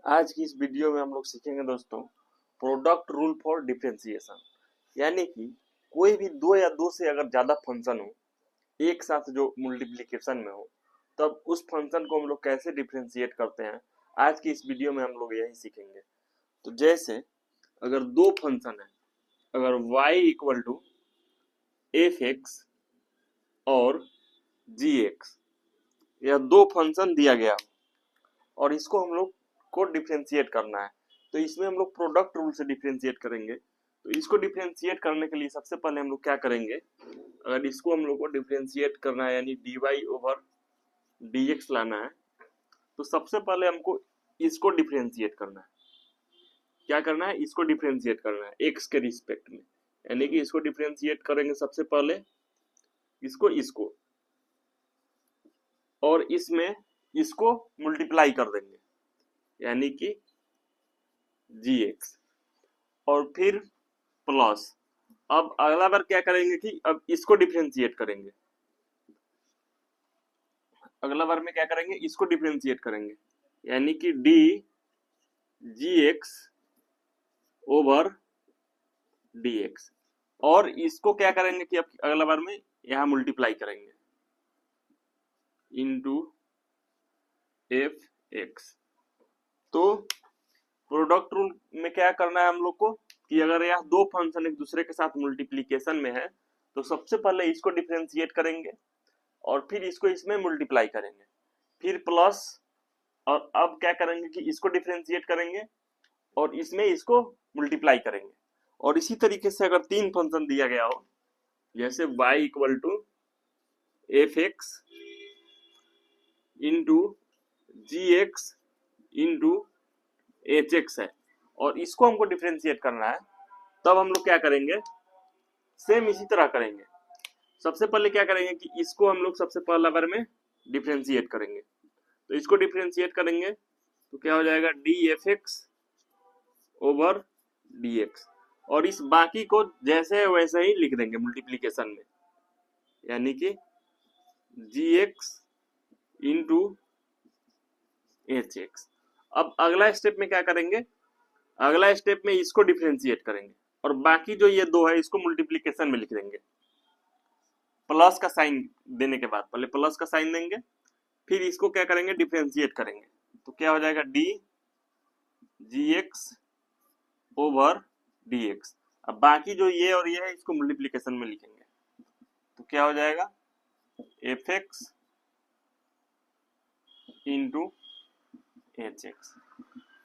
आज की इस वीडियो में हम लोग सीखेंगे दोस्तों प्रोडक्ट रूल फॉर डिफरेंशिएशन। यानी कि कोई भी दो या दो से अगर ज्यादा फंक्शन हो एक साथ जो मल्टीप्लिकेशन में हो, तब उस फंक्शन को हम लोग कैसे डिफरेंशिएट करते हैं। आज की इस वीडियो में हम लोग यही सीखेंगे। तो जैसे अगर दो फंक्शन है, अगर y equal to f x और जी एक्स, यह दो फंक्शन दिया गया और इसको हम लोग को डिफरेंशिएट करना है, तो इसमें हम लोग प्रोडक्ट रूल से डिफरेंशिएट करेंगे। तो इसको डिफरेंशिएट करने के लिए सबसे पहले हम लोग क्या करेंगे, अगर इसको हम लोग को डिफरेंशिएट करना है यानी dy ओवर dx लाना है, तो सबसे पहले हमको इसको डिफरेंशिएट करना है। क्या करना है, इसको डिफरेंशिएट करना है x के रिस्पेक्ट में, यानी कि इसको डिफरेंशिएट करेंगे सबसे पहले इसको और इसमें इसको मल्टीप्लाई कर देंगे यानी कि gx, और फिर प्लस। अब अगला बार क्या करेंगे कि अब इसको डिफरेंशिएट करेंगे, अगला बार में क्या करेंगे, इसको डिफरेंशिएट करेंगे यानी कि D G x over D x, और इसको क्या करेंगे कि अब अगला बार में यहां मल्टीप्लाई करेंगे इनटू एफ एक्स। तो प्रोडक्ट रूल में क्या करना है हम लोग को कि अगर यह दो फंक्शन एक दूसरे के साथ मल्टीप्लीकेशन में है, तो सबसे पहले इसको डिफरेंशिएट करेंगे और फिर इसको इसमें मल्टीप्लाई करेंगे, फिर प्लस, और अब क्या करेंगे कि इसको डिफरेंशिएट करेंगे और इसमें इसको मल्टीप्लाई करेंगे। और इसी तरीके से अगर तीन फंक्शन दिया गया हो, जैसे y equal to f x into g x into h x है, और इसको हमको डिफरेंशिएट करना है, तब हम लोग क्या करेंगे, सेम इसी तरह करेंगे। सबसे पहले क्या करेंगे कि इसको हम लोग सबसे पहला बार में डिफरेंशिएट करेंगे, तो इसको डिफरेंशिएट करेंगे तो क्या हो जाएगा D F x over D x, और इस बाकी को जैसे वैसे ही लिख देंगे मल्टीप्लीकेशन में, यानी कि जी एक्स इंटू एच एक्स। अब अगला स्टेप में क्या करेंगे, अगला स्टेप में इसको डिफरेंशिएट करेंगे और बाकी जो ये दो है इसको मल्टीप्लीकेशन में लिख देंगे, प्लस का साइन देने के बाद पहले प्लस का साइन देंगे, फिर इसको क्या करेंगे डिफरेंशिएट करेंगे, तो क्या हो जाएगा D G x over D x. अब बाकी जो ये और ये है इसको मल्टीप्लीकेशन में लिखेंगे, तो क्या हो जाएगा F x into h x.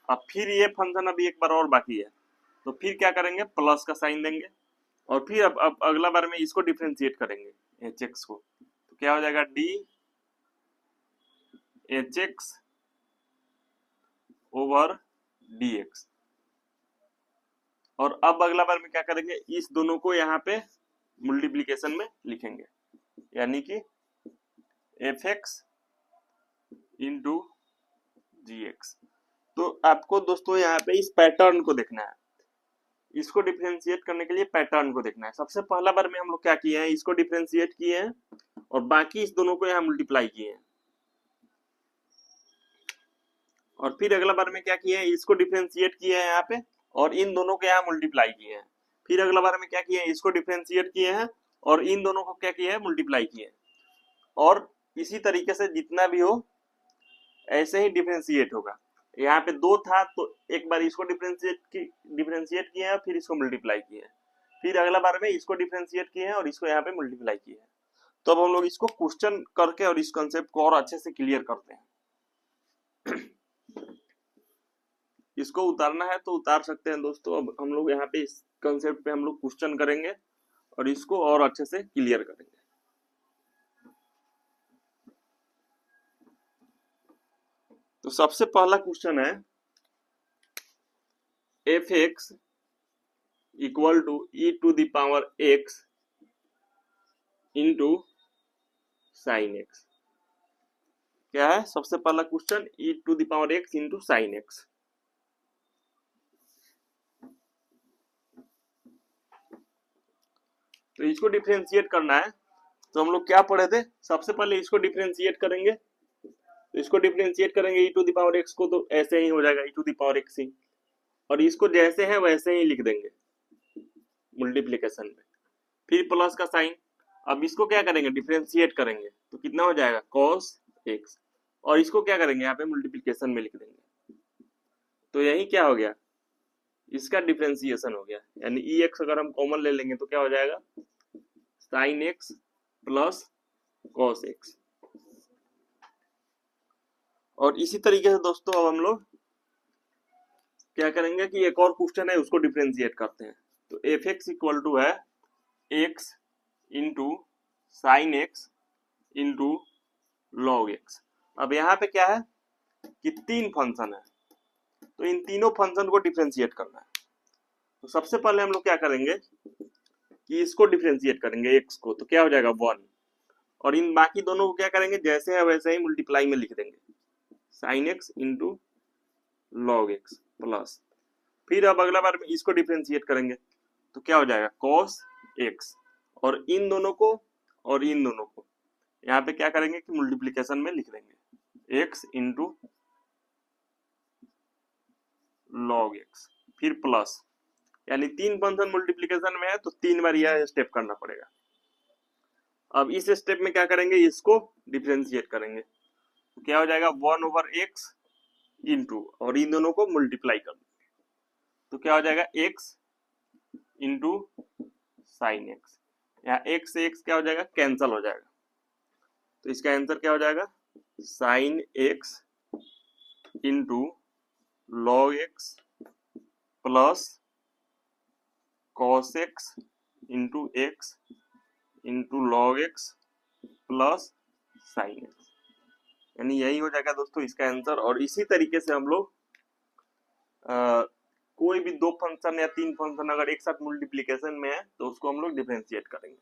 अब फिर ये फंक्शन अभी एक बार और बाकी है, तो फिर क्या करेंगे प्लस का साइन देंगे और फिर अब अगला बार में इसको डिफरेंशिएट करेंगे एच एक्स को, तो क्या हो जाएगा D H x over D x. और अब अगला बार में क्या करेंगे, इस दोनों को यहाँ पे मल्टीप्लीकेशन में लिखेंगे यानी कि F x into g x. तो आपको दोस्तों यहाँ पे इस पैटर्न को देखना है, इसको डिफरेंशिएट करने के लिए पैटर्न को देखना है। सबसे पहला बार में हम लोग क्या किए हैं, इसको डिफरेंशिएट किए हैं और बाकी इस दोनों को यहाँ मल्टीप्लाई किए हैं, और फिर अगला बार में क्या किए हैं, इसको डिफरेंशिएट किए हैं यहाँ पे और इन दोनों को यहाँ मल्टीप्लाई किए हैं। फिर अगला बार में क्या किए हैं, इसको डिफरेंशिएट किए हैं और इन दोनों को क्या किए हैं मल्टीप्लाई किए हैं, और इसी तरीके से जितना भी हो ऐसे ही डिफरेंशिएट होगा। यहाँ पे दो था तो एक बार इसको डिफरेंशिएट किए हैं, फिर इसको मल्टीप्लाई किए हैं, फिर अगला बार में इसको डिफरेंशिएट किए हैं और इसको यहाँ पे मल्टीप्लाई किए हैं। तो अब हम लोग इसको क्वेश्चन करके और इस कंसेप्ट को और अच्छे से क्लियर करते हैं। इसको उतारना है तो उतार सकते हैं दोस्तों। अब हम लोग यहाँ पे इस कंसेप्ट पे हम लोग क्वेश्चन करेंगे और इसको और अच्छे से क्लियर करेंगे। तो सबसे पहला क्वेश्चन है f x equal to e to the power x into sine x. क्या है सबसे पहला question, e to the power x into sine x. तो इसको डिफरेंशिएट करना है, तो हम लोग क्या पढ़े थे, सबसे पहले इसको डिफरेंशिएट करेंगे, तो इसको डिफरेंशिएट करेंगे e to the power x को, तो ऐसे ही हो जाएगा e to the power x ही, और इसको जैसे है वैसे ही लिख देंगे मल्टीप्लिकेशन में। फिर प्लस का साइन, अब इसको क्या करेंगे डिफरेंशिएट करेंगे, तो कितना हो जाएगा cos x, और इसको क्या करेंगे यहाँ पे मल्टीप्लिकेशन में लिख देंगे। तो यही क्या हो गया, इसका डिफरेंशिएशन हो गया, यानी ex अगर हम कॉमन ले लेंगे तो क्या हो जाएगा sin x plus cos x। और इसी तरीके से दोस्तों अब हम लोग क्या करेंगे कि एक और क्वेश्चन है उसको डिफरेंशिएट करते हैं। तो एफ एक्स इक्वल टू है x into sine x into log x. अब यहाँ पे क्या है कि तीन फंक्शन है, तो इन तीनों फंक्शन को डिफरेंशिएट करना है। तो सबसे पहले हम लोग क्या करेंगे कि इसको डिफरेंशिएट करेंगे x को, तो क्या हो जाएगा 1, और इन बाकी दोनों को क्या करेंगे जैसे है वैसे ही मल्टीप्लाई में लिख देंगे sine x into log x plus, फिर अब अगला बार में इसको डिफरेंशिएट करेंगे तो क्या हो जाएगा cos x, और इन दोनों को और इन दोनों को यहाँ पे क्या करेंगे कि मल्टीप्लिकेशन में लिख देंगे x इंटू लॉग x, फिर प्लस, यानी तीन फंक्शन मल्टीप्लिकेशन में है तो तीन बार यह स्टेप करना पड़ेगा। अब इस स्टेप में क्या करेंगे इसको डिफरेंशिएट करेंगे, तो क्या हो जाएगा 1/x इंटू, और इन दोनों को मल्टीप्लाई कर देंगे तो क्या हो जाएगा x इंटू साइन एक्स, यहाँ x से x क्या हो जाएगा कैंसल हो जाएगा, तो इसका आंसर क्या हो जाएगा sine x into log x plus cos x into x into log x plus sine x, यानी यही हो जाएगा दोस्तों इसका आंसर। और इसी तरीके से हम लोग कोई भी दो फंक्शन या तीन फंक्शन अगर एक साथ मल्टीप्लिकेशन में है तो उसको हम लोग डिफरेंशिएट करेंगे।